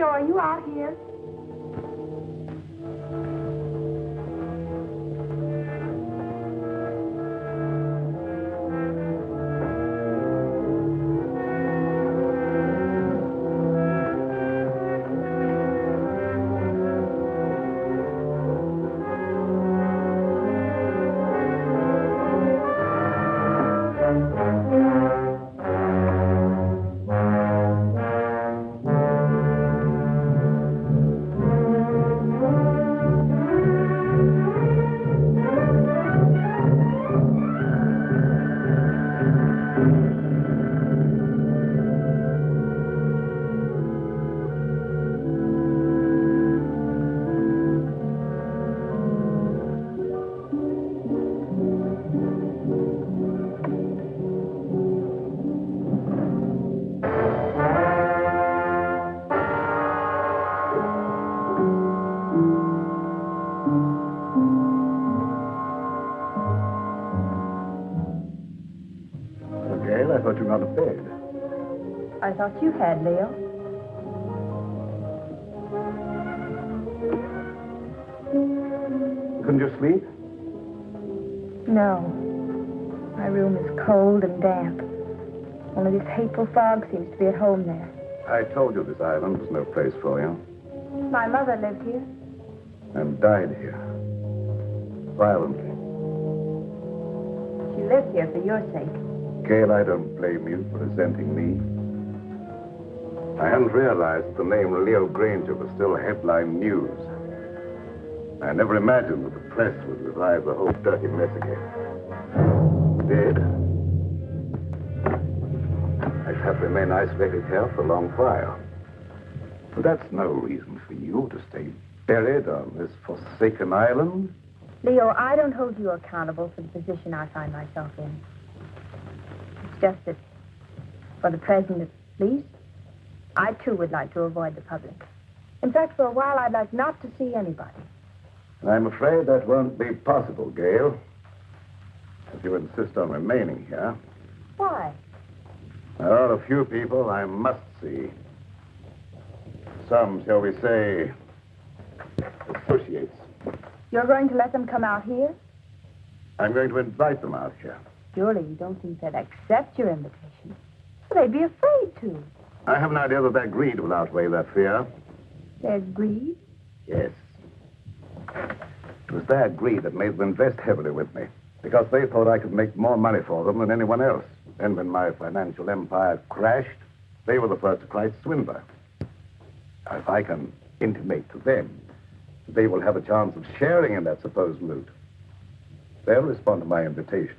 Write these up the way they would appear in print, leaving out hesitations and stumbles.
Leo, are you out here? I thought you were out of bed. I thought you had, Leo. Couldn't you sleep? No. My room is cold and damp. Only this hateful fog seems to be at home there. I told you this island was no place for you. My mother lived here. And died here. Violently. She lived here for your sake. Gail, I don't blame you for resenting me. I hadn't realized the name Leo Granger was still headline news. I never imagined that the press would revive the whole dirty mess again. It did. I shall have to remain isolated here for a long while. But that's no reason for you to stay buried on this forsaken island. Leo, I don't hold you accountable for the position I find myself in. It's just that, for the present at least, I too would like to avoid the public. In fact, for a while, I'd like not to see anybody. I'm afraid that won't be possible, Gail. If you insist on remaining here. Why? There are a few people I must see. Some, shall we say, associates. You're going to let them come out here? I'm going to invite them out here. Surely you don't think they'd accept your invitation. Well, they'd be afraid to. I have an idea that their greed will outweigh that fear. Their greed? Yes. It was their greed that made them invest heavily with me, because they thought I could make more money for them than anyone else. And when my financial empire crashed, they were the first to cry swindler. Now, if I can intimate to them that they will have a chance of sharing in that supposed loot, they'll respond to my invitation.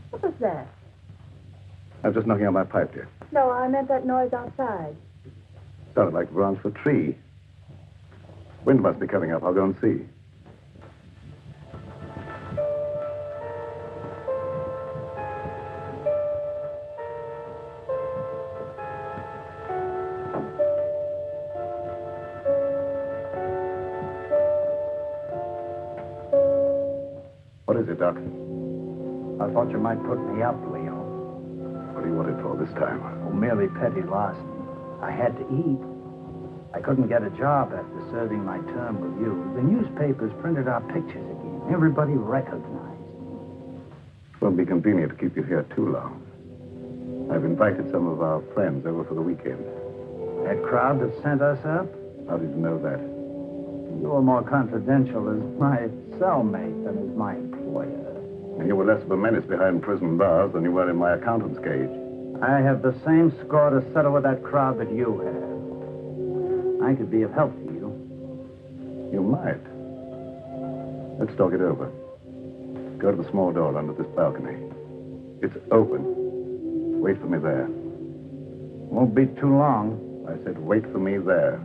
What was that? I was just knocking on my pipe, dear. No, I meant that noise outside. Sounded like the branch of a tree. Wind must be coming up. I'll go and see. What is it, Doc? I thought you might put me up, Leo. What do you want it for this time? Oh, merely petty larceny. I had to eat. I couldn't get a job after serving my term with you. The newspapers printed our pictures again. Everybody recognized. It won't be convenient to keep you here too long. I've invited some of our friends over for the weekend. That crowd that sent us up? How did you know that? You were more confidential as my cellmate than as my employer. And you were less of a menace behind prison bars than you were in my accountant's cage. I have the same score to settle with that crowd that you have. I could be of help to you. You might. Let's talk it over. Go to the small door under this balcony. It's open. Wait for me there. Won't be too long. I said wait for me there.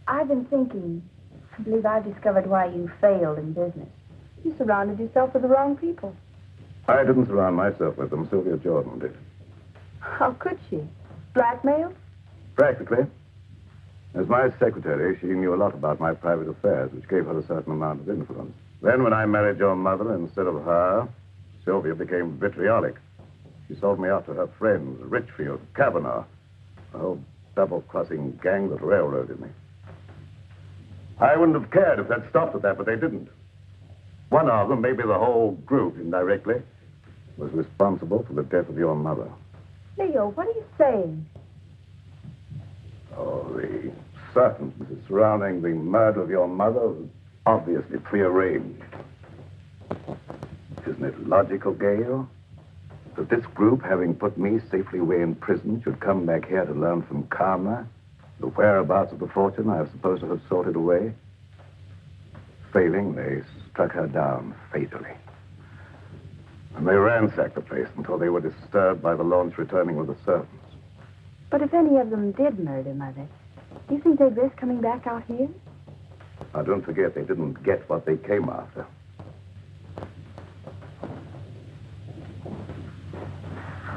I've been thinking, I believe I've discovered why you failed in business. You surrounded yourself with the wrong people. I didn't surround myself with them. Sylvia Jordan did. How could she? Blackmail? Practically. As my secretary, she knew a lot about my private affairs, which gave her a certain amount of influence. Then when I married your mother instead of her, Sylvia became vitriolic. She sold me out to her friends, Richfield, Kavanaugh, a whole double-crossing gang that railroaded me. I wouldn't have cared if they'd stopped at that, but they didn't. One of them, maybe the whole group indirectly, was responsible for the death of your mother. Leo, what are you saying? Oh, the circumstances surrounding the murder of your mother was obviously prearranged. Isn't it logical, Gail, that this group, having put me safely away in prison, should come back here to learn from Karma the whereabouts of the fortune I was supposed to have sorted away? Failing, they struck her down fatally. And they ransacked the place until they were disturbed by the launch returning with the servants. But if any of them did murder Mother, do you think they'd risk coming back out here? Now, don't forget, they didn't get what they came after.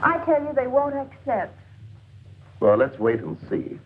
I tell you, they won't accept. Well, let's wait and see.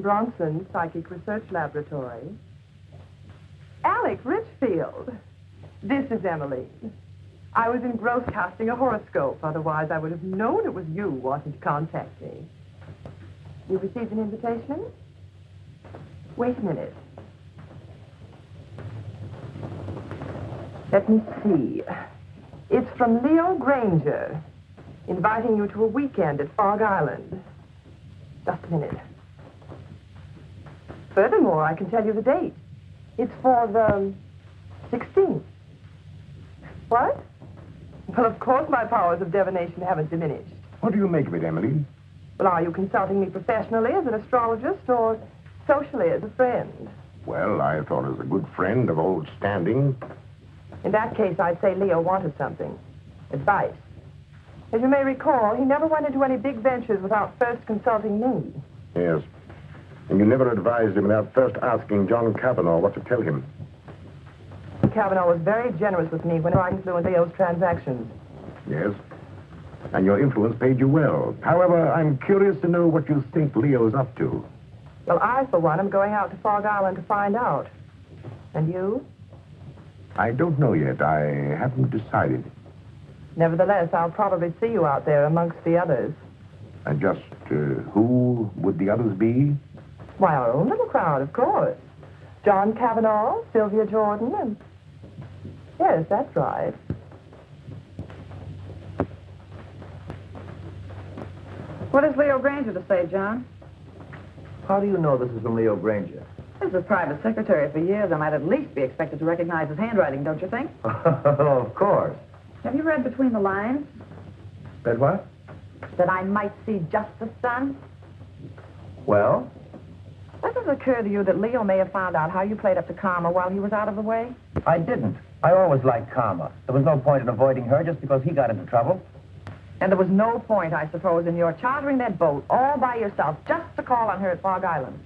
Bronson, Psychic Research Laboratory. Alec Richfield. This is Emmeline. I was engrossed casting a horoscope. Otherwise, I would have known it was you wanting to contact me. You received an invitation? Wait a minute. Let me see. It's from Leo Granger, inviting you to a weekend at Fog Island. Just a minute. Furthermore, I can tell you the date. It's for the 16th. What? Well, of course my powers of divination haven't diminished. What do you make of it, Emily? Well, are you consulting me professionally as an astrologist or socially as a friend? Well, I thought as a good friend of old standing. In that case, I'd say Leo wanted something. Advice. As you may recall, he never went into any big ventures without first consulting me. Yes. And you never advised him without first asking John Kavanaugh what to tell him. Kavanaugh was very generous with me when I influenced Leo's transactions. Yes. And your influence paid you well. However, I'm curious to know what you think Leo's up to. Well, I, for one, am going out to Fog Island to find out. And you? I don't know yet. I haven't decided. Nevertheless, I'll probably see you out there amongst the others. And just who would the others be? Why, our own little crowd, of course. John Kavanaugh, Sylvia Jordan, and... Yes, that's right. What has Leo Granger to say, John? How do you know this is from Leo Granger? As a private secretary for years, I might at least be expected to recognize his handwriting, don't you think? Of course. Have you read between the lines? Read what? That I might see justice done? Well? Does it occur to you that Leo may have found out how you played up to Karma while he was out of the way? I didn't. I always liked Karma. There was no point in avoiding her just because he got into trouble. And there was no point, I suppose, in your chartering that boat all by yourself just to call on her at Fog Island.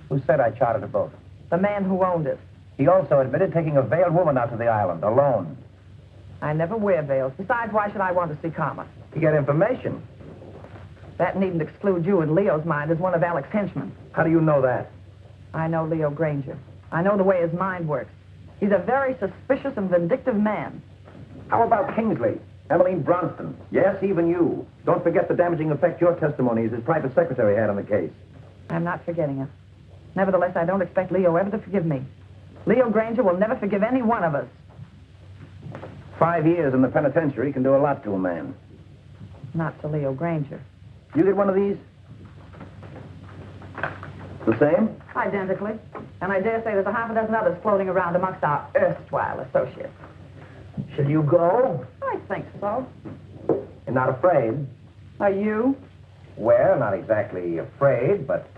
Who said I chartered a boat? The man who owned it. He also admitted taking a veiled woman out to the island, alone. I never wear veils. Besides, why should I want to see Karma? To get information. That needn't exclude you in Leo's mind as one of Alec's henchmen. How do you know that? I know Leo Granger. I know the way his mind works. He's a very suspicious and vindictive man. How about Kingsley? Emmeline Bronston. Yes, even you. Don't forget the damaging effect your testimony as his private secretary had on the case. I'm not forgetting it. Nevertheless, I don't expect Leo ever to forgive me. Leo Granger will never forgive any one of us. 5 years in the penitentiary can do a lot to a man. Not to Leo Granger. You get one of these? The same? Identically. And I dare say there's a half a dozen others floating around amongst our erstwhile associates. Shall you go? I think so. You're not afraid? Are you? Well, not exactly afraid, but,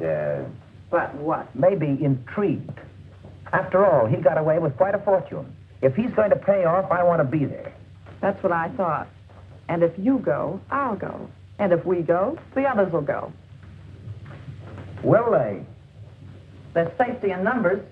But what? maybe intrigued. After all, he got away with quite a fortune. If he's going to pay off, I want to be there. That's what I thought. And if you go, I'll go. And if we go, the others will go. Will they? There's safety in numbers.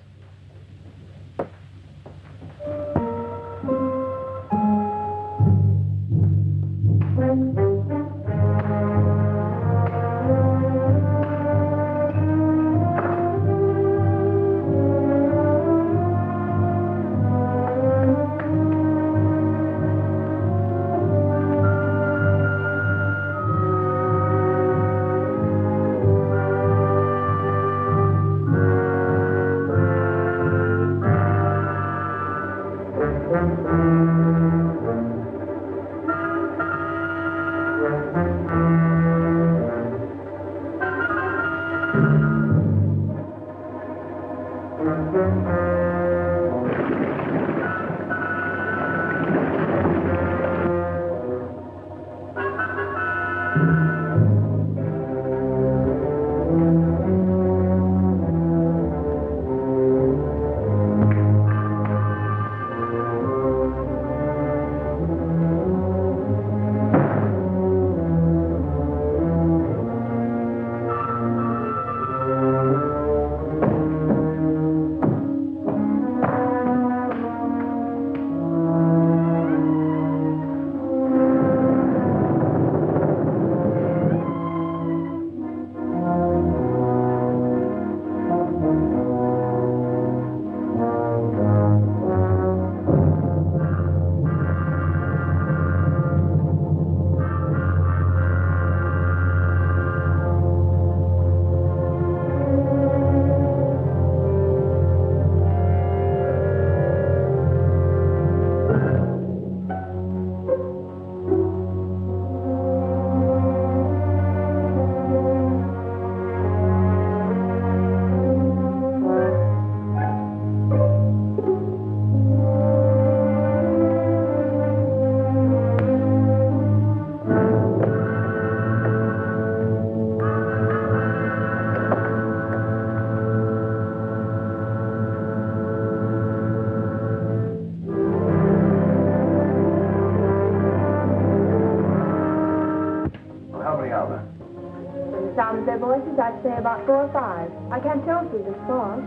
Sound of their voices, I'd say about 4 or 5. I can't tell through this fog.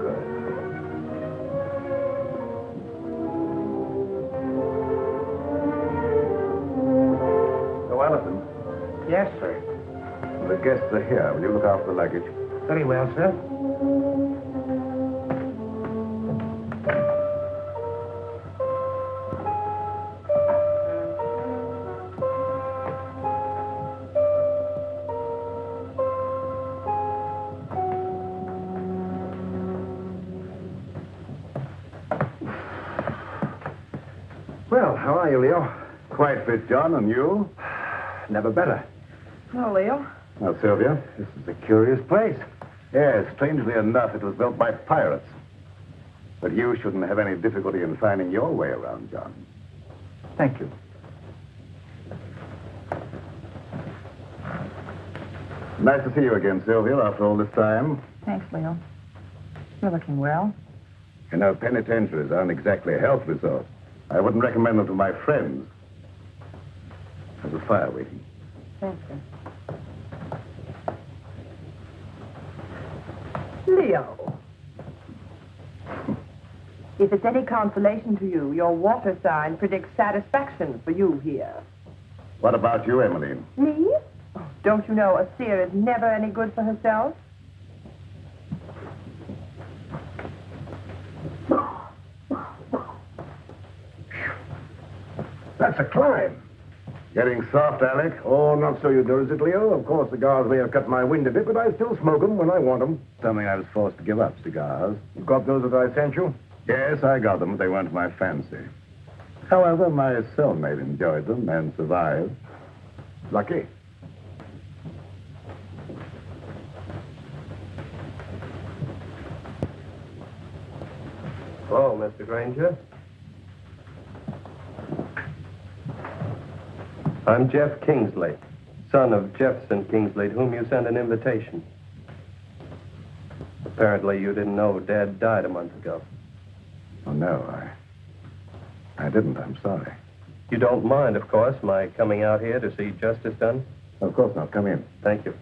Good. So, Allison, Yes, sir. the guests are here. Will you look after the luggage? Very well, sir. Well, how are you, Leo? Quite fit, John, and you? Never better. No, Leo. Now, Sylvia, This is a curious place. yes, strangely enough, it was built by pirates. But you shouldn't have any difficulty in finding your way around, John. Thank you. Nice to see you again, Sylvia, after all this time. Thanks, Leo. You're looking well. You know, penitentiaries aren't exactly a health resort. I wouldn't recommend them to my friends. There's a fire waiting. Thank you. Leo. If it's any consolation to you, your water sign predicts satisfaction for you here. What about you, Emmeline? Me? Oh, don't you know a seer is never any good for herself? That's a climb. Getting soft, Alec? Oh, not so you do, is it, Leo? Of course, cigars may have cut my wind a bit, but I still smoke them when I want them. Something I was forced to give up, cigars. You got those that I sent you? Yes, I got them, but they weren't my fancy. However, my cellmate enjoyed them and survived. Lucky. Hello, Mr. Granger. I'm Jeff Kingsley, son of Jefferson Kingsley, to whom you sent an invitation. Apparently, you didn't know Dad died a month ago. Oh, no, I didn't. I'm sorry. You don't mind, of course, my coming out here to see justice done? Of course not. Come in. Thank you.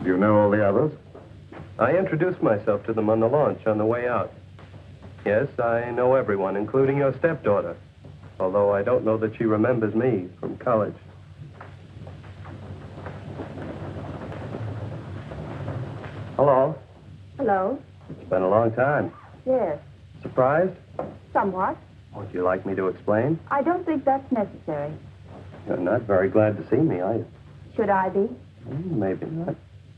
Do you know all the others? I introduced myself to them on the launch on the way out. Yes, I know everyone, including your stepdaughter, although I don't know that she remembers me from college. Hello. Hello? It's been a long time. Yes. Surprised? Somewhat. Would you like me to explain? I don't think that's necessary. You're not very glad to see me, are you? Should I be? Maybe not.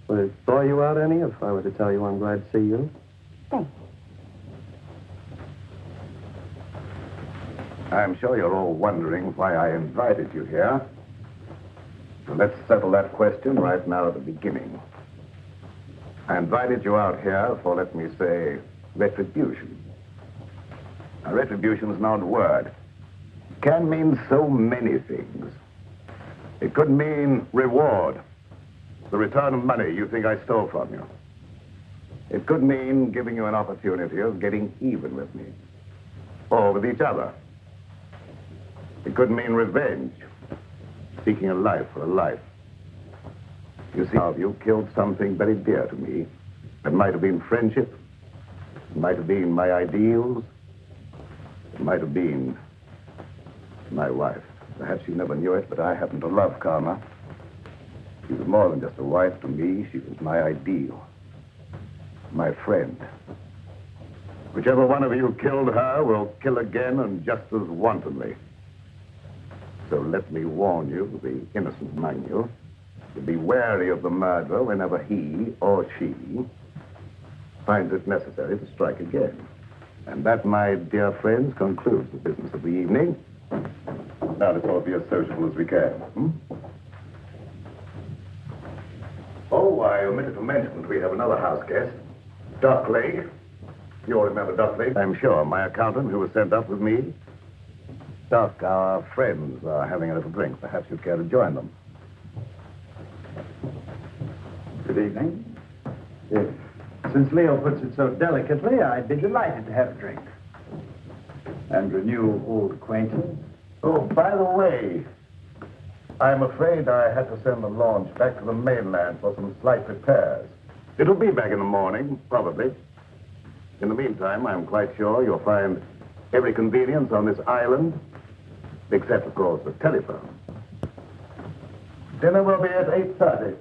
Would it bore you out any if I were to tell you I'm glad to see you? Thanks. I'm sure you're all wondering why I invited you here. So let's settle that question right now at the beginning. I invited you out here for, let me say, retribution. Now, retribution is an odd word. It can mean so many things. It could mean reward, the return of money you think I stole from you. It could mean giving you an opportunity of getting even with me, or with each other. It could mean revenge, seeking a life for a life. You see, you killed something very dear to me. It might have been friendship. It might have been my ideals. It might have been my wife. Perhaps you never knew it, but I happen to love Karma. She was more than just a wife to me. She was my ideal, my friend. Whichever one of you killed her will kill again and just as wantonly. So let me warn you, the innocent among you, to be wary of the murderer whenever he or she finds it necessary to strike again. And that, my dear friends, concludes the business of the evening. Now let's all be as sociable as we can. Oh, I omitted to mention that we have another house guest, Doc Lake. You all remember Doc Lake? I'm sure. My accountant who was sent up with me. Doc, our friends are having a little drink. Perhaps you'd care to join them. Good evening. Yes. Since Leo puts it so delicately, I'd be delighted to have a drink. And renew old acquaintance. Oh, by the way, I'm afraid I had to send the launch back to the mainland for some slight repairs. It'll be back in the morning, probably. In the meantime, I'm quite sure you'll find every convenience on this island, except, of course, the telephone. Dinner will be at 8:30.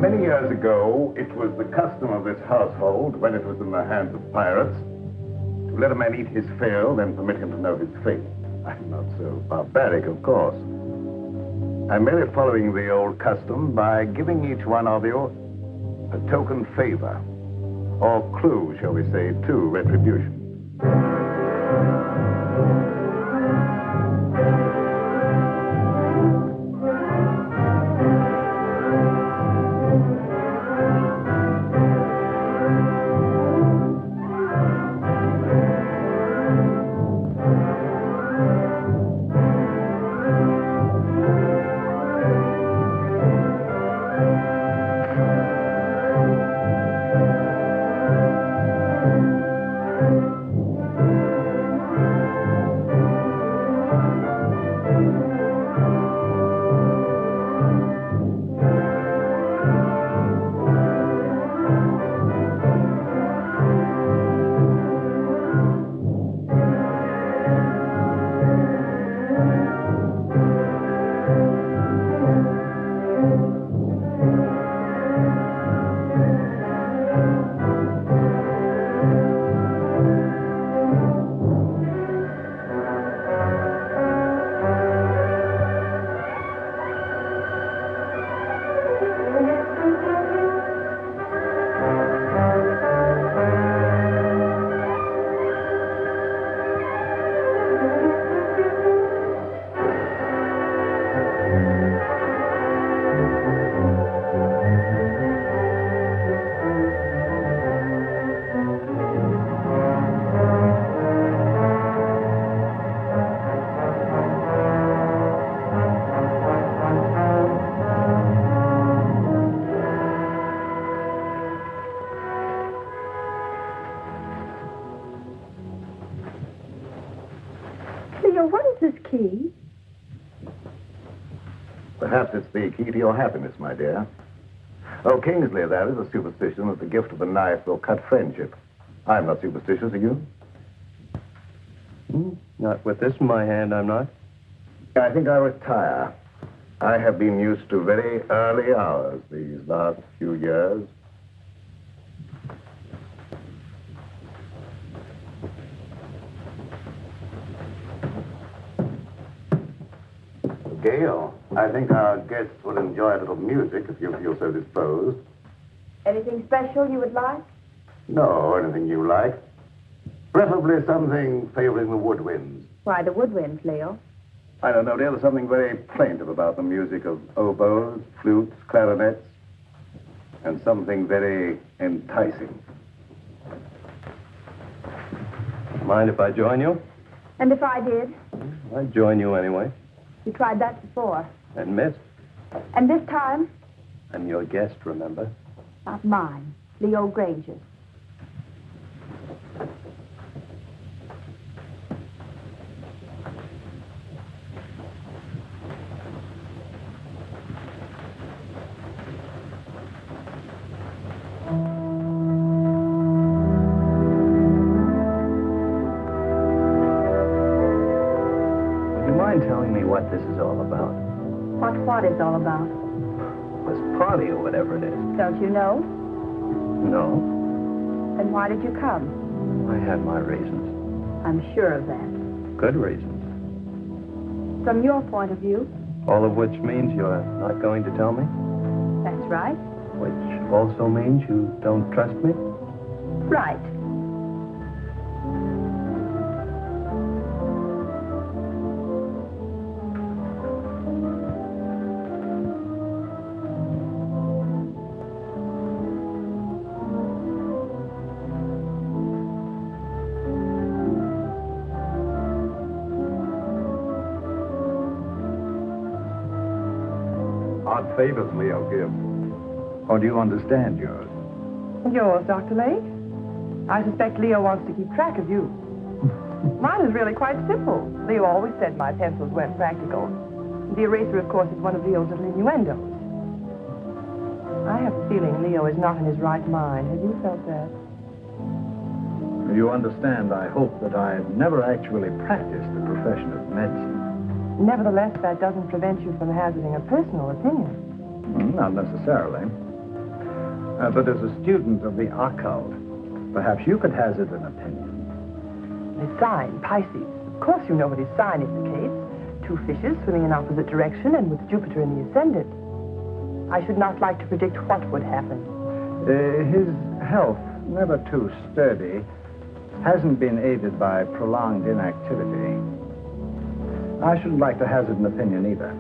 Many years ago, it was the custom of this household, when it was in the hands of pirates, to let a man eat his fill, then permit him to know his fate. I'm not so barbaric, of course. I'm merely following the old custom by giving each one of you a token favor, or clue, shall we say, to retribution. Leo, what is this key? Perhaps it's the key to your happiness, my dear. Oh, Kingsley, that is a superstition as the gift of a knife will cut friendship. I'm not superstitious, are you? Not with this in my hand, I'm not. I think I'll retire. I have been used to very early hours these last few years. Gail, I think our guests will enjoy a little music if you feel so disposed. Anything special you would like? No, anything you like. Preferably something favoring the woodwinds. Why, the woodwinds, Leo. I don't know, dear. There's something very plaintive about the music of oboes, flutes, clarinets, and something very enticing. Mind if I join you? And if I did? I'd join you anyway. You tried that before. And missed. And this time? I'm your guest, remember? Not mine. Leo Granger's. Telling me what this is all about. What is all about? This party or whatever it is. Don't you know? No, Then why did you come? I had my reasons. I'm sure of that. Good reasons. From your point of view, All of which means you're not going to tell me? that's right. Which also means you don't trust me? Right. Odd favors Leo gives. Or do you understand yours? Yours, Dr. Lake? I suspect Leo wants to keep track of you. Mine is really quite simple. Leo always said my pencils weren't practical. The eraser, of course, is one of Leo's little innuendos. I have a feeling Leo is not in his right mind. Have you felt that? You understand, I hope that I've never actually practiced the profession of medicine. Nevertheless, that doesn't prevent you from hazarding a personal opinion. Not necessarily. But as a student of the occult, perhaps you could hazard an opinion. The sign, Pisces. Of course you know what his sign indicates. Two fishes swimming in opposite direction and with Jupiter in the ascendant. I should not like to predict what would happen. His health, never too sturdy, hasn't been aided by prolonged inactivity. I shouldn't like to hazard an opinion either.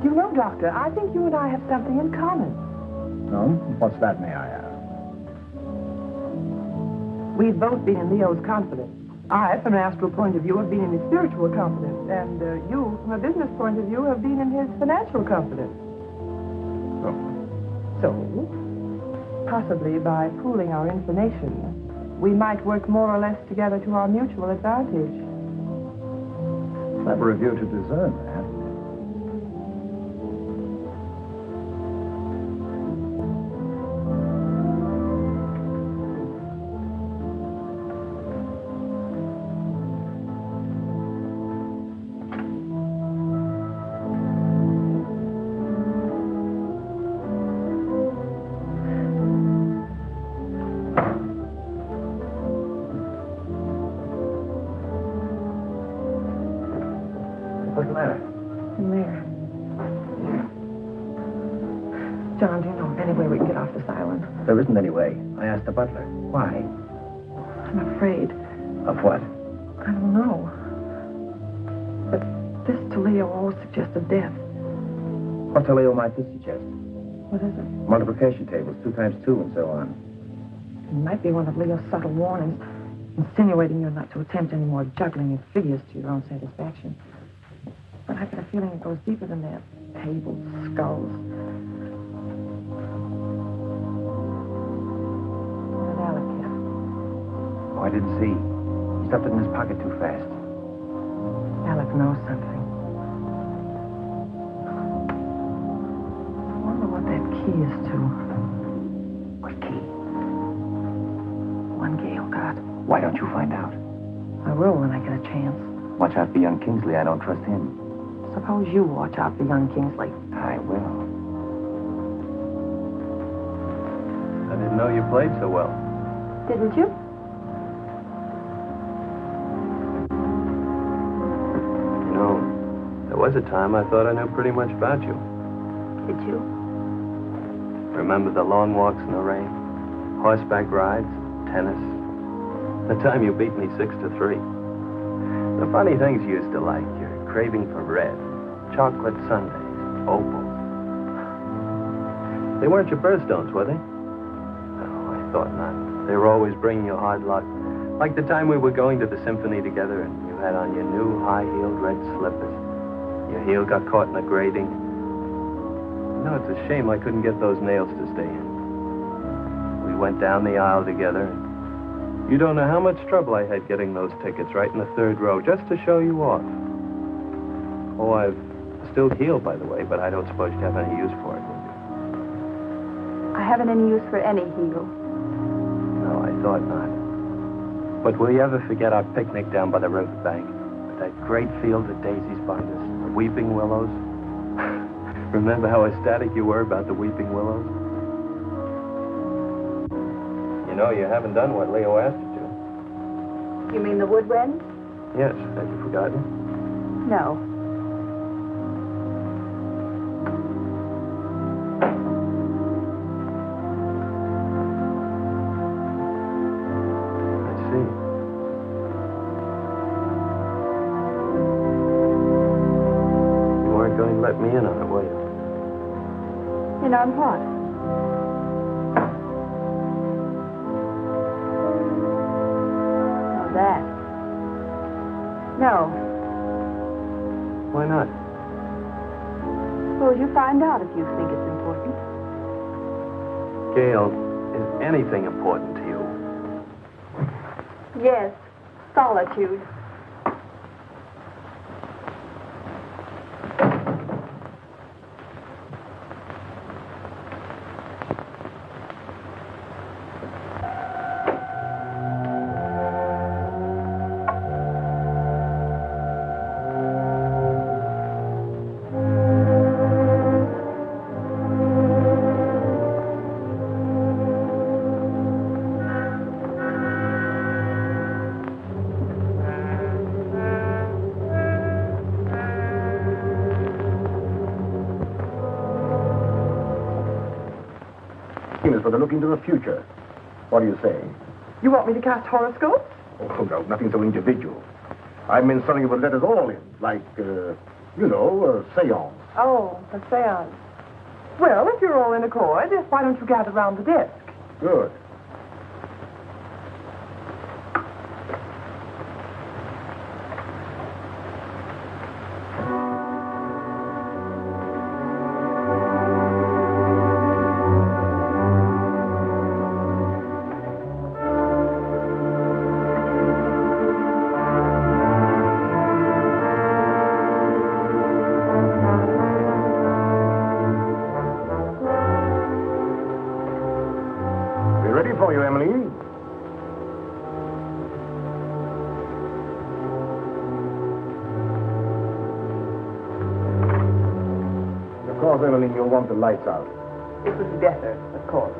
You know, Doctor, I think you and I have something in common. No? What's that, may I ask? We've both been in Leo's confidence. I, from an astral point of view, have been in his spiritual confidence. And you, from a business point of view, have been in his financial confidence. So, possibly by pooling our information, we might work more or less together to our mutual advantage. Clever of you to discern that. What's the matter? In there. John, do you know of any way we can get off this island? There isn't any way. I asked the butler. Why? I'm afraid. Of what? I don't know. But this to Leo always suggested death. What to Leo might this suggest? What is it? Multiplication tables, 2 times 2, and so on. It might be one of Leo's subtle warnings, insinuating you're not to attempt any more juggling of figures to your own satisfaction. But I get a feeling it goes deeper than that. Tables, skulls. What did Alec get? Oh, I didn't see. He stuffed it in his pocket too fast. Alec knows something. I wonder what that key is to. What key? One Gail got. Why don't you find out? I will when I get a chance. Watch out for young Kingsley. I don't trust him. Suppose you watch out for young Kingsley. I will. I didn't know you played so well. Didn't you? You know, there was a time I thought I knew pretty much about you. Did you? Remember the long walks in the rain? Horseback rides? Tennis? The time you beat me 6-3. The funny things you used to like, your craving for red, chocolate sundaes, opals. They weren't your birthstones, were they? No, I thought not. They were always bringing you hard luck. Like the time we were going to the symphony together and you had on your new high-heeled red slippers. Your heel got caught in the grating. No, it's a shame I couldn't get those nails to stay in. We went down the aisle together. You don't know how much trouble I had getting those tickets right in the 3rd row just to show you off. Oh, I've still healed, by the way, but I don't suppose you have any use for it, would you? I haven't any use for any heel. No, I thought not. But will you ever forget our picnic down by the riverbank? With that great field of daisies behind us, the weeping willows? Remember how ecstatic you were about the weeping willows? You know, you haven't done what Leo asked you to. You mean the woodwind? Yes, have you forgotten? No. I see. You weren't going to let me in on it, were you? In on what? Oh, that. No. Why not? Suppose you find out if you think it's important. Gail, is anything important to you? Yes. Solitude. For the look into the future. What do you say? You want me to cast horoscopes? Oh, no, nothing so individual. I meant something that would let us all in, like, a seance. Oh, a seance. Well, if you're all in accord, why don't you gather round the desk? Good. For you, Emily. Of course, Emily, you'll want the lights out. It was better, of course.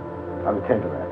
I'll attend to that.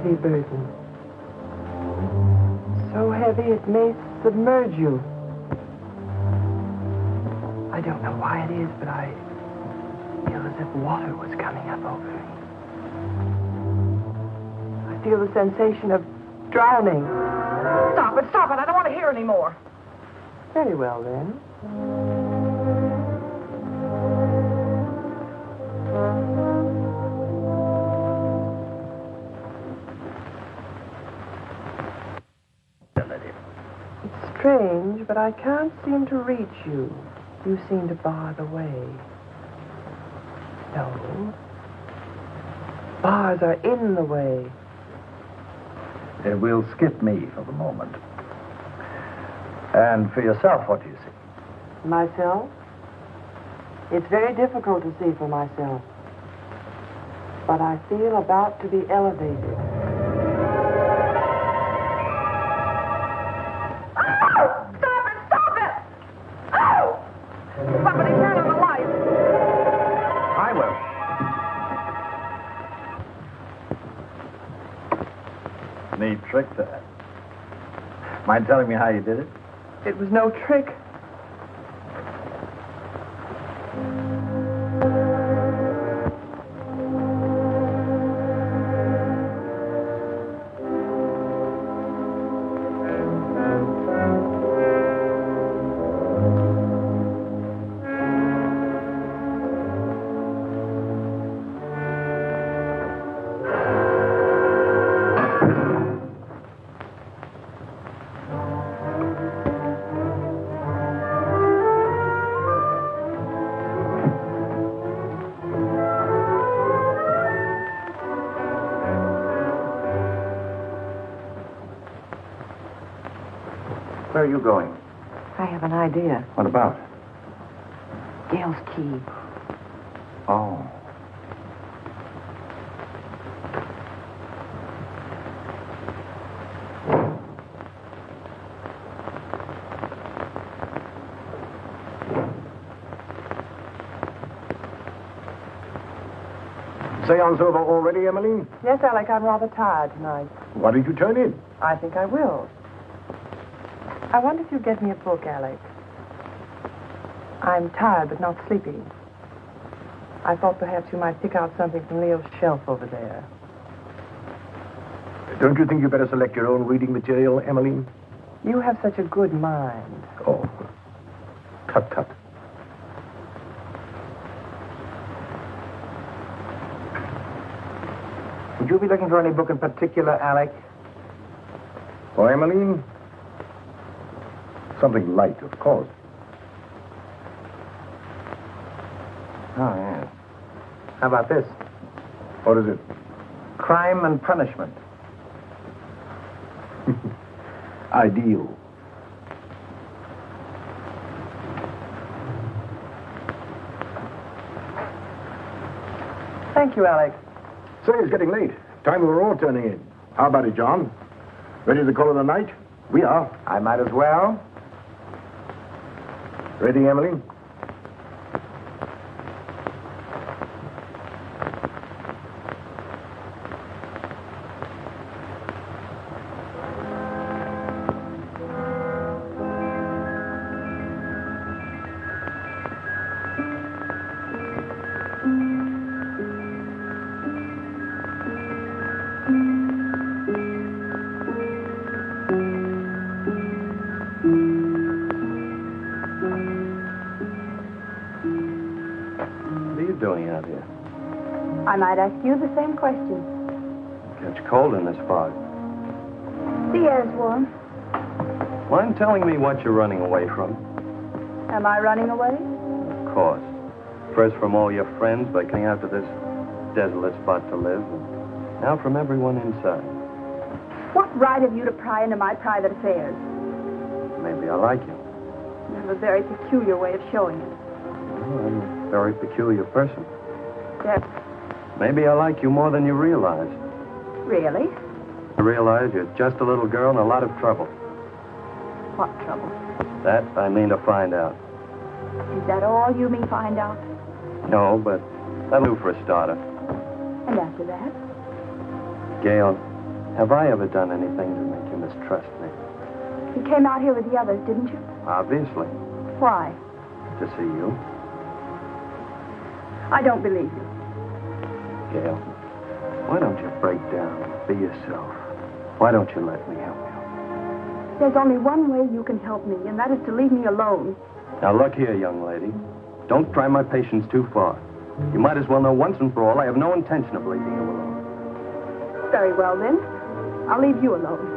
heavy burden. So heavy it may submerge you. I don't know why it is, but I feel as if water was coming up over me. I feel the sensation of drowning. Stop it, stop it. I don't want to hear any more. Very well, then. It's strange, but I can't seem to reach you. You seem to bar the way. No. Bars are in the way. We'll skip me for the moment. And for yourself, what do you see? Myself? It's very difficult to see for myself. But I feel about to be elevated. Somebody turn on the light. I will. Neat trick, that. Mind telling me how you did it? It was no trick. Where are you going? I have an idea. What about? Gail's key. Oh. Seance over already, Emmeline? Yes, Alec, I'm rather tired tonight. Why did you turn in? I think I will. I wonder if you'd get me a book, Alec. I'm tired, but not sleepy. I thought perhaps you might pick out something from Leo's shelf over there. Don't you think you better select your own reading material, Emmeline? You have such a good mind. Oh. Tut, tut. Would you be looking for any book in particular, Alec? For Emmeline? Something light, of course. Oh, yes. How about this? What is it? Crime and Punishment. Ideal. Thank you, Alec. Say, it's getting late. Time we were all turning in. How about it, John? Ready to call it a night? We are. I might as well. Ready, Emily? Doing out here? I might ask you the same question. Catch cold in this fog. The air's warm. Mind telling me what you're running away from? Am I running away? Of course. First from all your friends by coming out to this desolate spot to live, and now from everyone inside. What right have you to pry into my private affairs? Maybe I like you. You have a very peculiar way of showing it. Well, I'm a very peculiar person. Yes. Maybe I like you more than you realize. Really? I realize you're just a little girl in a lot of trouble. What trouble? That I mean to find out. Is that all you mean find out? No, but that'll do for a starter. And after that? Gail, Have I ever done anything to make you mistrust me? You came out here with the others, didn't you? Obviously. Why? To see you. I don't believe you. Gail, why don't you break down and be yourself? Why don't you let me help you? There's only one way you can help me, and that is to leave me alone. Now, look here, young lady. Don't try my patience too far. You might as well know once and for all I have no intention of leaving you alone. Very well, then. I'll leave you alone.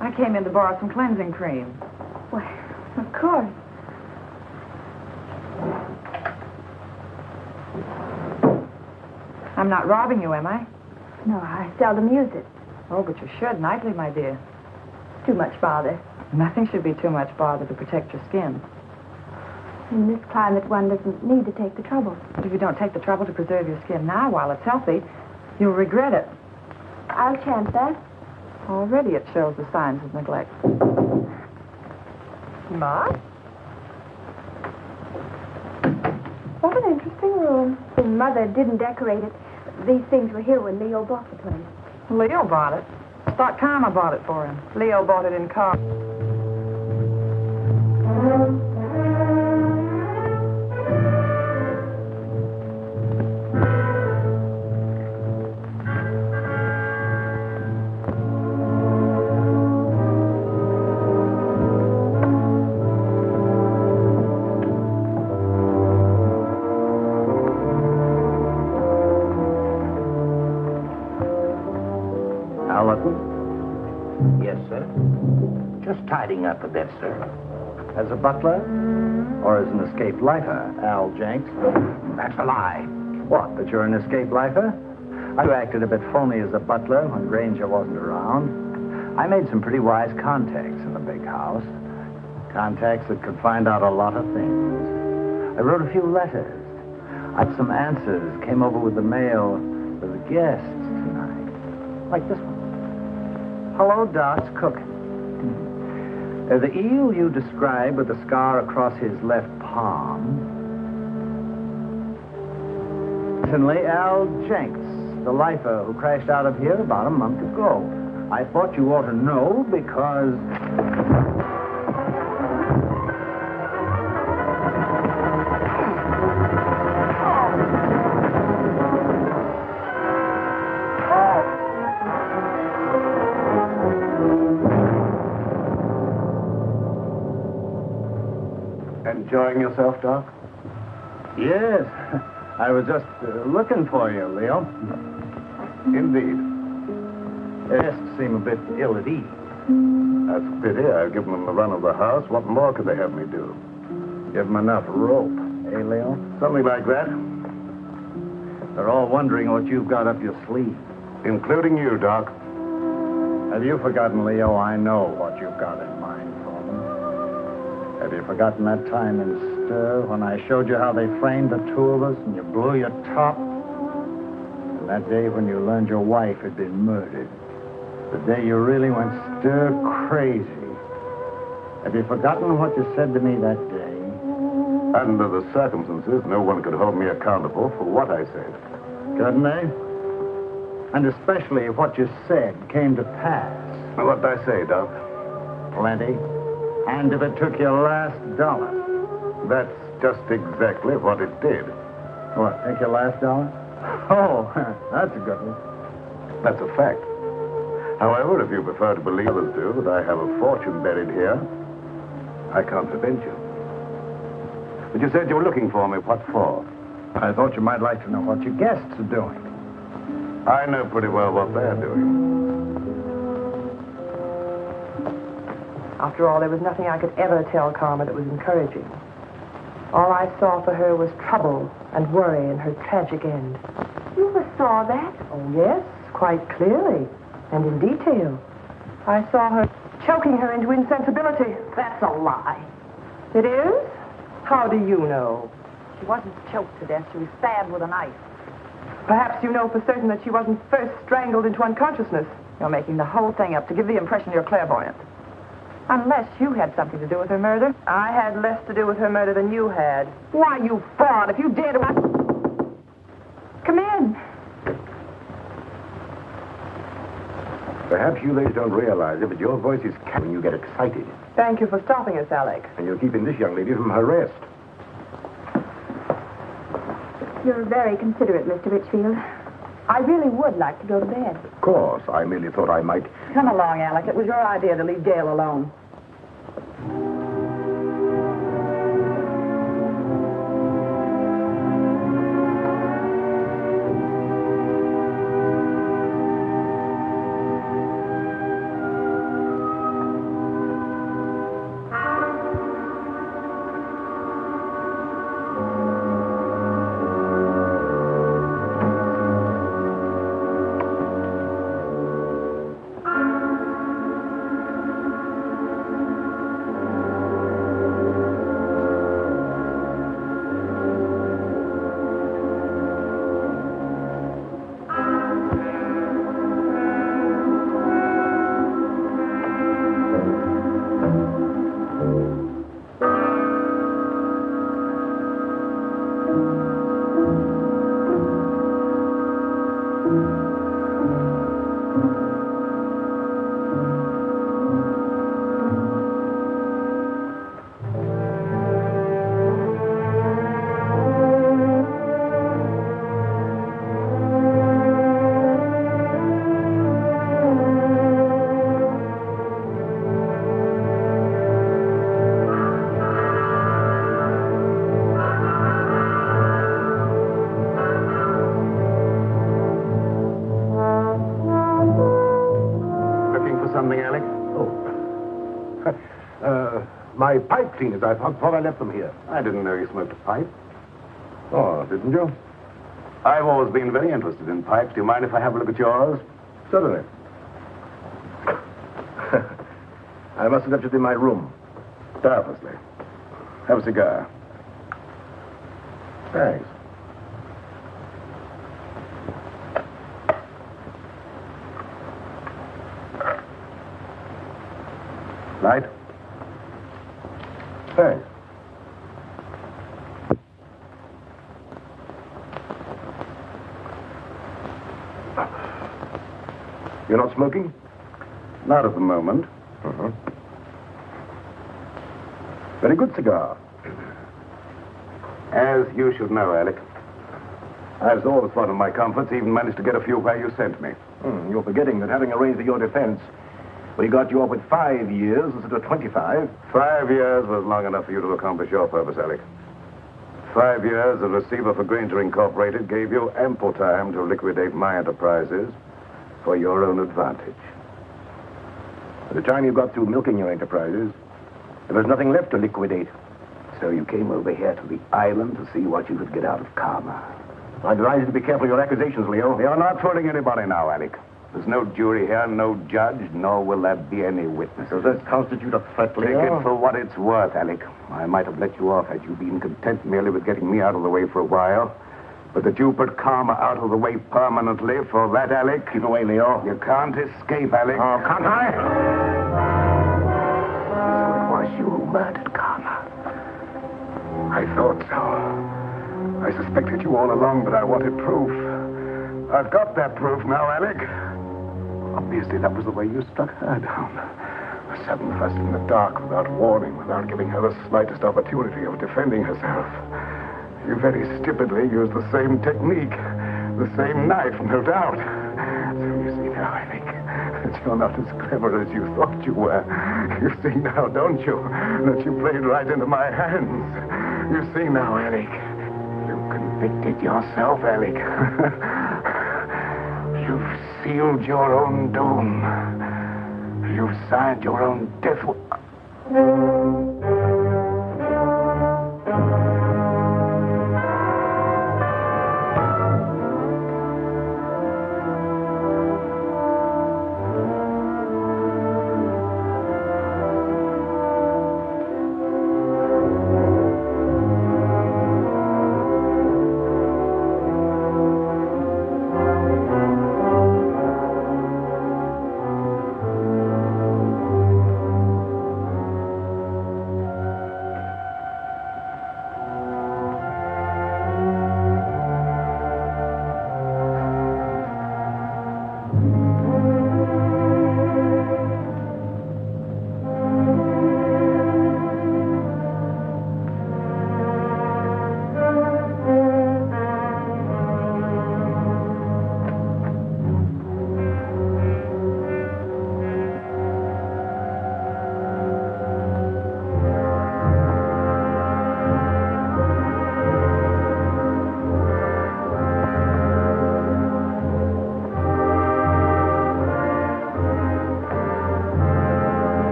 I came in to borrow some cleansing cream. Why, of course. I'm not robbing you, am I? No, I seldom use it. Oh, but you should nightly, my dear. Too much bother. Nothing should be too much bother to protect your skin. In this climate, one doesn't need to take the trouble. But if you don't take the trouble to preserve your skin now while it's healthy, you'll regret it. I'll chance that. Already it shows the signs of neglect. Ma? What an interesting room. Mother didn't decorate it. These things were here when Leo bought the place. Leo bought it. I thought Karma bought it for him. Leo bought it in car. Yes, sir. Just tidying up a bit, sir. As a butler or as an escaped lifer, Al Jenks? That's a lie. What, that you're an escaped lifer? I acted a bit phony as a butler when Granger wasn't around. I made some pretty wise contacts in the big house. Contacts that could find out a lot of things. I wrote a few letters. I had some answers, came over with the mail for the guests tonight. Like this one. Hello, Doc's cooking. The eel you described with the scar across his left palm. Certainly Al Jenks, the lifer who crashed out of here about a month ago. I thought you ought to know because... Enjoying yourself, Doc? Yes. I was just looking for you, Leo. Indeed. Guests seem a bit ill at ease. That's a pity. I've given them the run of the house. What more could they have me do? Give them enough rope, eh, Leo? Something like that. They're all wondering what you've got up your sleeve. Including you, Doc. Have you forgotten, Leo? I know what you've got in mind for them. Have you forgotten that time in Stir when I showed you how they framed the two of us and you blew your top? And that day when you learned your wife had been murdered. The day you really went stir crazy. Have you forgotten what you said to me that day? Under the circumstances, no one could hold me accountable for what I said. Couldn't they? And especially if what you said came to pass. What'd I say, Doc? Plenty. And if it took your last dollar. That's just exactly what it did. What, take your last dollar? Oh, that's a good one. That's a fact. However, if you prefer to believe others do that I have a fortune buried here, I can't prevent you. But you said you were looking for me. What for? I thought you might like to know what your guests are doing. I know pretty well what they're doing. After all, there was nothing I could ever tell Karma that was encouraging. All I saw for her was trouble and worry and her tragic end. You saw that? Oh, yes, quite clearly. And in detail. I saw her choking her into insensibility. That's a lie. It is? How do you know? She wasn't choked to death. She was stabbed with a knife. Perhaps you know for certain that she wasn't first strangled into unconsciousness. You're making the whole thing up to give the impression you're clairvoyant. Unless you had something to do with her murder. I had less to do with her murder than you had. Why, you fraud, if you dare to... Come in. Perhaps you ladies don't realize it, but your voice is when you get excited. Thank you for stopping us, Alec. And you're keeping this young lady from her rest. You're very considerate, Mr. Richfield. I really would like to go to bed. Of course, I merely thought I might... Come along, Alec. It was your idea to leave Gail alone. My pipe cleaners. I thought I left them here. I didn't know you smoked a pipe. Oh, didn't you? I've always been very interested in pipes. Do you mind if I have a look at yours? Certainly. I must have left it in my room. Purposely. Have a cigar. Thanks. Light? Thanks. You're not smoking? Not at the moment. Uh-huh. Very good cigar. As you should know, Alec. I've always thought of my comforts, even managed to get a few where you sent me. You're forgetting that having arranged for your defense, we got you off with 5 years instead of 25. 5 years was long enough for you to accomplish your purpose, Alec. 5 years as receiver for Granger Incorporated gave you ample time to liquidate my enterprises for your own advantage. By the time you got through milking your enterprises, there was nothing left to liquidate. So you came over here to the island to see what you could get out of karma. I advise you to be careful of your accusations, Leo. You're not fooling anybody now, Alec. There's no jury here, no judge, nor will there be any witnesses. Does that constitute a threat, Take Leo? it for what it's worth, Alec. I might have let you off had you been content merely with getting me out of the way for a while. But that you put karma out of the way permanently, for that, Alec... Keep away, Leo. You can't escape, Alec. Oh, can't I? So it was you who murdered karma. I thought so. I suspected you all along, but I wanted proof. I've got that proof now, Alec. Obviously, that was the way you struck her down. A sudden thrust in the dark, without warning, without giving her the slightest opportunity of defending herself. You very stupidly used the same technique, the same knife, no doubt. So you see now, Alec, that you're not as clever as you thought you were. You see now, don't you, that you played right into my hands. You see now, Alec. You convicted yourself, Alec. You've sealed your own doom. You've signed your own death.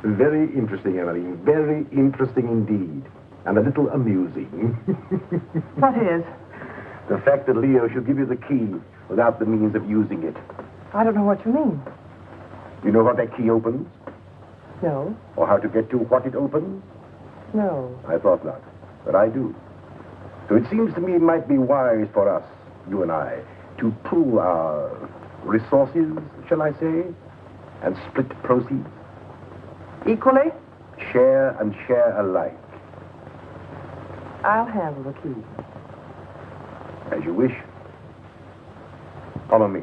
Very interesting, Emily. Very interesting indeed. And a little amusing. What is? The fact that Leo should give you the key without the means of using it. I don't know what you mean. You know what that key opens? No. Or how to get to what it opens? No. I thought not. But I do. So it seems to me it might be wise for us, you and I, to pool our resources, shall I say, and split proceeds. Equally? Share and share alike. I'll handle the key. As you wish. Follow me.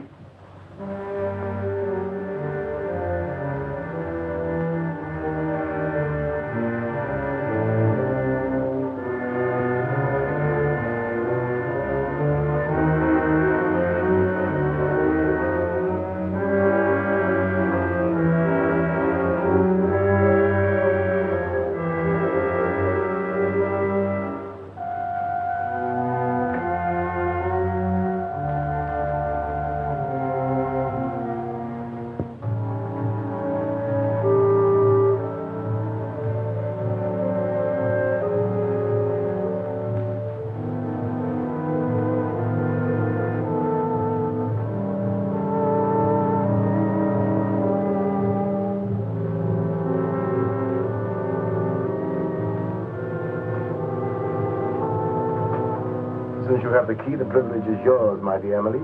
Since you have the key, the privilege is yours, mighty Emily.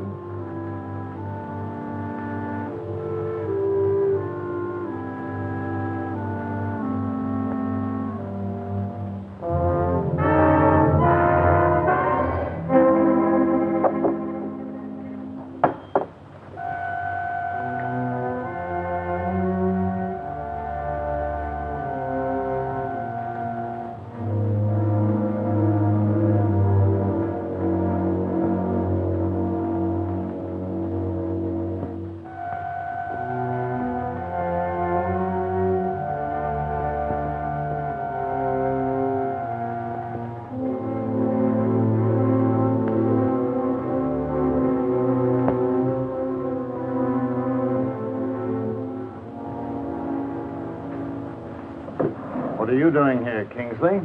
What are you doing here, Kingsley?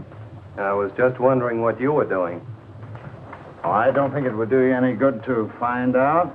I was just wondering what you were doing. Oh, I don't think it would do you any good to find out.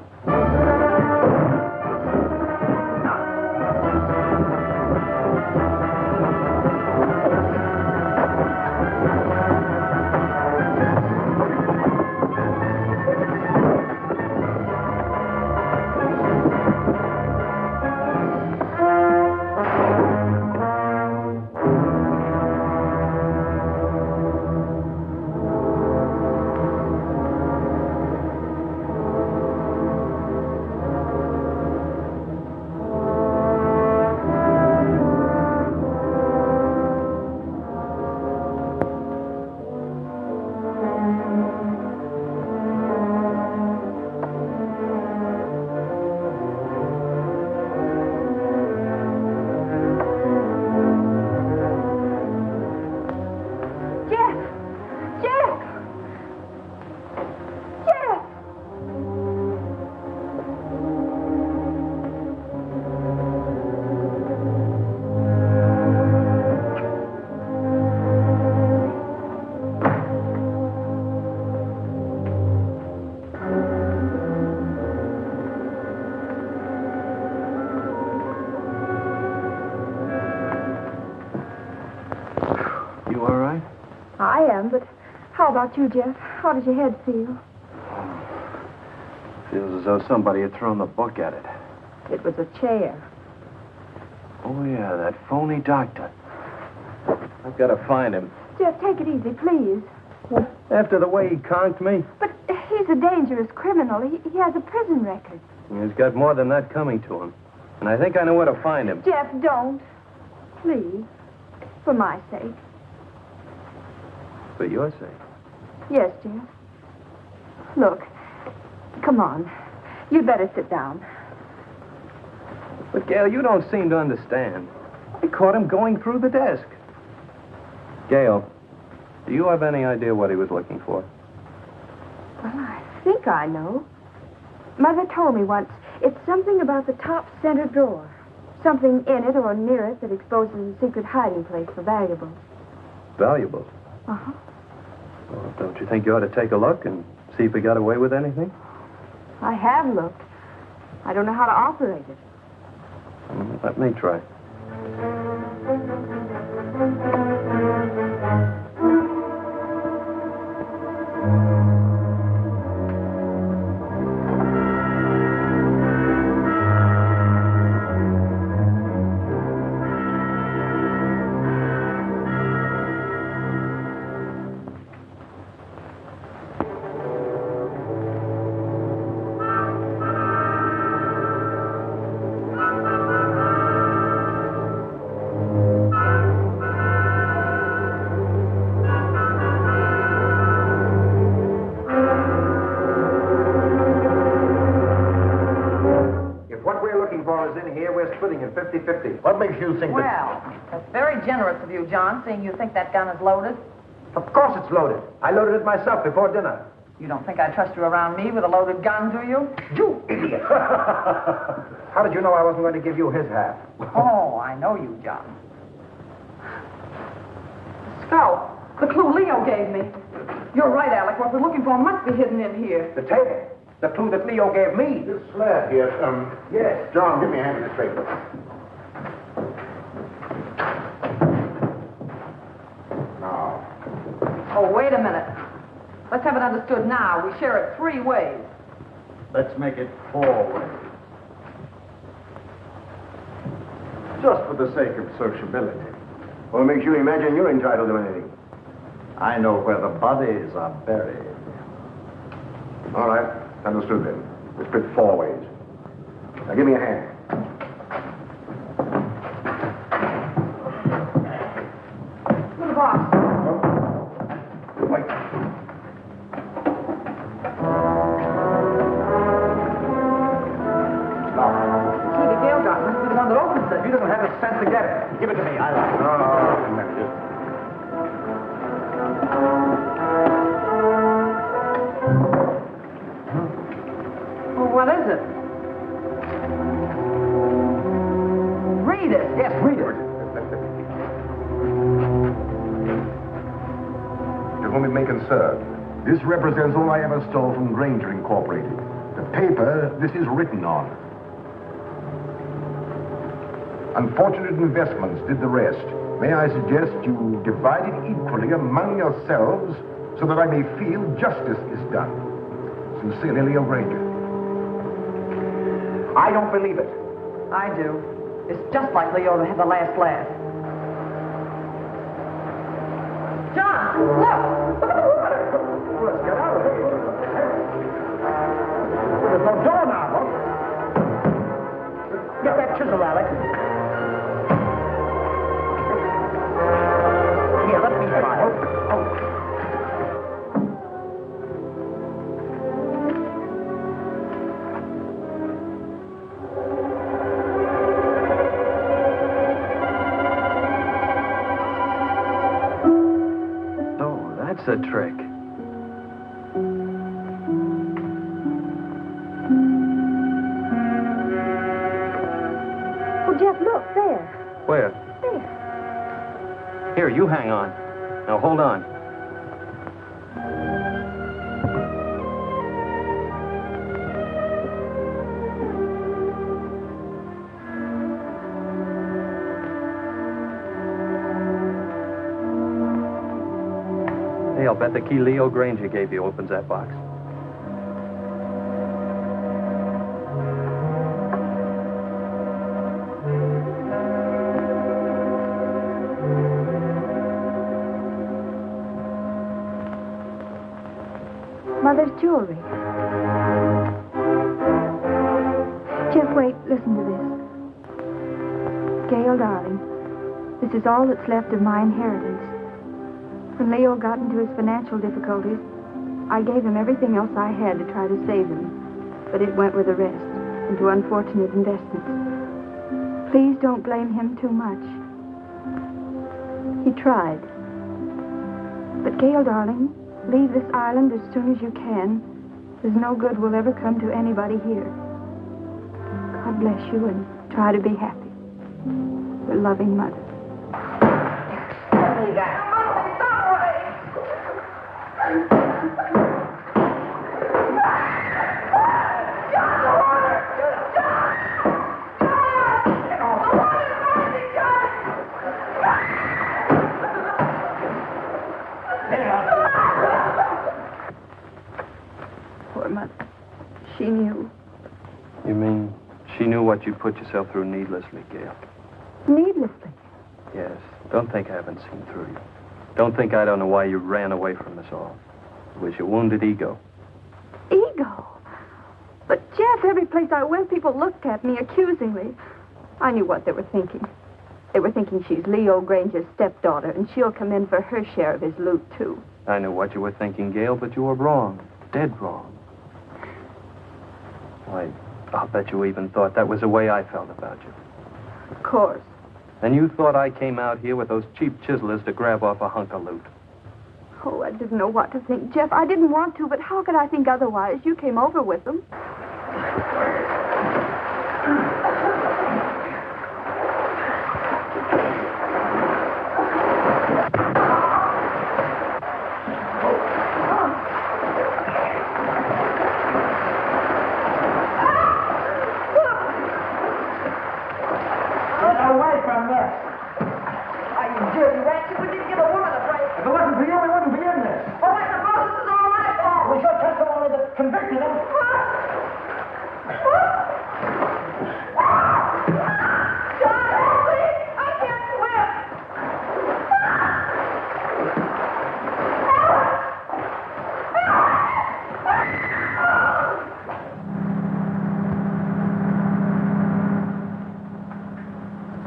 You all right? I am, but how about you, Jeff? How does your head feel? Feels as though somebody had thrown the book at it. It was a chair. Oh, yeah, that phony doctor. I've got to find him. Jeff, take it easy, please. After the way he conked me, But he's a dangerous criminal. He has a prison record. he's got more than that coming to him. And I think I know where to find him. Jeff, don't. Please. For my sake. For your sake. Yes, Jeff. Look, come on. You'd better sit down. But, Gail, you don't seem to understand. I caught him going through the desk. Gail, do you have any idea what he was looking for? Well, I think I know. Mother told me once. It's something about the top center drawer. Something in it or near it that exposes a secret hiding place for valuables. Valuables? Uh-huh. Well, don't you think you ought to take a look and see if we got away with anything? I have looked. I don't know how to operate it. Let me try. Splitting it 50-50. What makes you think Well, that's very generous of you, John, seeing you think that gun is loaded. Of course it's loaded. I loaded it myself before dinner. You don't think I trust you around me with a loaded gun, do you? You idiot! How did you know I wasn't going to give you his half? Oh, I know you, John. Scout, the clue Leo gave me. You're right, Alec. What we're looking for must be hidden in here. The tape. The clue that Leo gave me. This slab here, Yes. John, give me a hand in this paper. Now. Oh, wait a minute. Let's have it understood now. We share it 3 ways. Let's make it 4 ways. Just for the sake of sociability. What makes you imagine you're entitled to anything? I know where the bodies are buried. All right. Understood then. We split 4 ways. Now give me a hand. To the box. Wait. The key that Gail got must be the one that opens it. He doesn't have the sense to get it. Give it to me. I like it. No. What is it? Read it. Yes, read it. To whom it may concern, this represents all I ever stole from Granger Incorporated. The paper this is written on. Unfortunate investments did the rest. May I suggest you divide it equally among yourselves so that I may feel justice is done. Sincerely, Leo Granger. I don't believe it. I do. It's just like Leo to have the last laugh. John, look! Look at the water! Let's get out of here. There's no door now, look. Get that chisel, Alec. Here, let me try it. That's a trick. Oh, Jeff, look, there. Where? There. Here, you hang on. Now, hold on. Hey, I'll bet the key Leo Granger gave you opens that box. Mother's jewelry. Jeff, wait, listen to this. Gail, darling, this is all that's left of my inheritance. When Leo got into his financial difficulties, I gave him everything else I had to try to save him. But it went with the rest, into unfortunate investments. Please don't blame him too much. He tried. But Gail, darling, leave this island as soon as you can. There's no good will ever come to anybody here. God bless you and try to be happy. Your loving mother. Poor mother. She knew. You mean she knew what you put yourself through needlessly, Gail? Needlessly. Yes. Don't think I haven't seen through you. Don't think I don't know why you ran away from us all. It was your wounded ego. Ego? But, Jeff, every place I went, people looked at me accusingly. I knew what they were thinking. They were thinking she's Leo Granger's stepdaughter, and she'll come in for her share of his loot, too. I knew what you were thinking, Gail, but you were wrong. Dead wrong. Why, I'll bet you even thought that was the way I felt about you. Of course. And you thought I came out here with those cheap chiselers to grab off a hunk of loot. Oh, I didn't know what to think, Jeff. I didn't want to, but how could I think otherwise? You came over with them.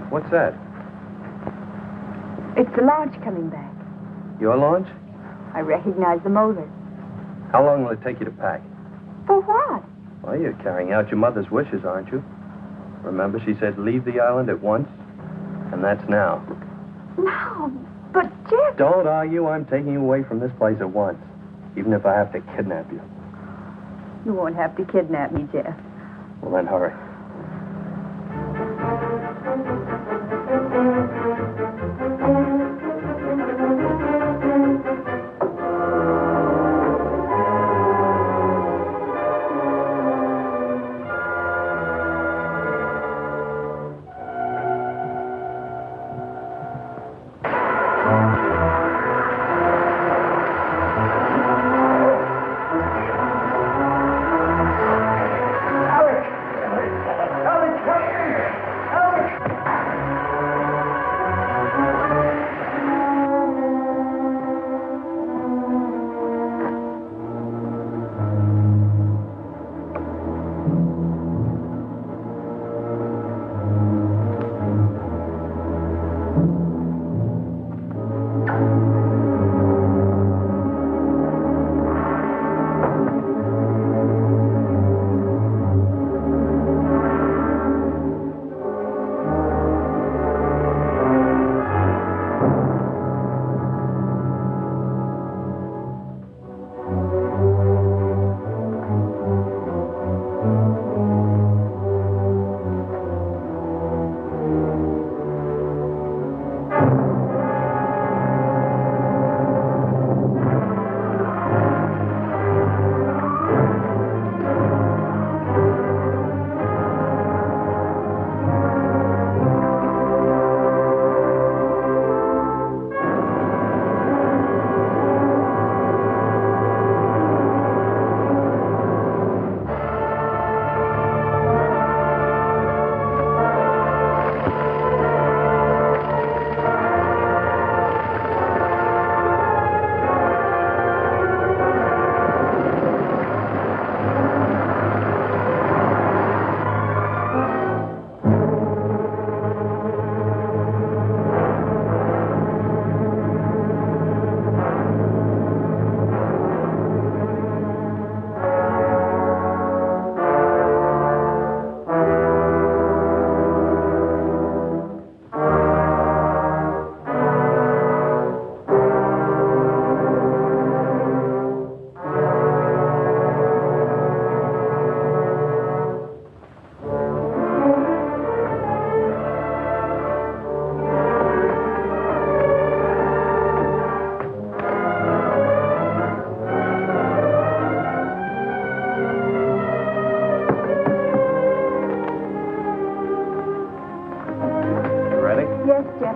What's that? It's the launch coming back. Your launch? I recognize the motor. How long will it take you to pack? For what? Well, you're carrying out your mother's wishes, aren't you? Remember, she said leave the island at once? And that's now. No, but Jeff... Don't argue. I'm taking you away from this place at once. Even if I have to kidnap you. You won't have to kidnap me, Jeff. Well, then hurry.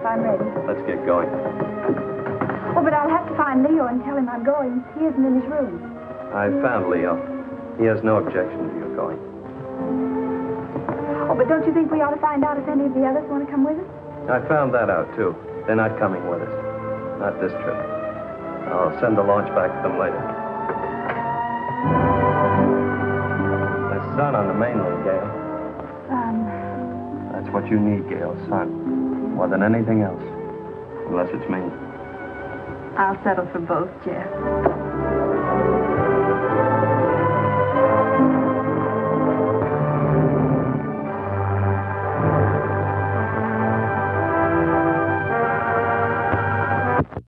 I'm ready. Let's get going. Oh, but I'll have to find Leo and tell him I'm going. He isn't in his room. I found Leo. He has no objection to you going. Oh, but don't you think we ought to find out if any of the others want to come with us? I found that out, too. They're not coming with us. Not this trip. I'll send the launch back to them later. There's sun on the mainland, Gail. That's what you need, Gail, sun. More than anything else. Unless it's me. I'll settle for both, Jeff.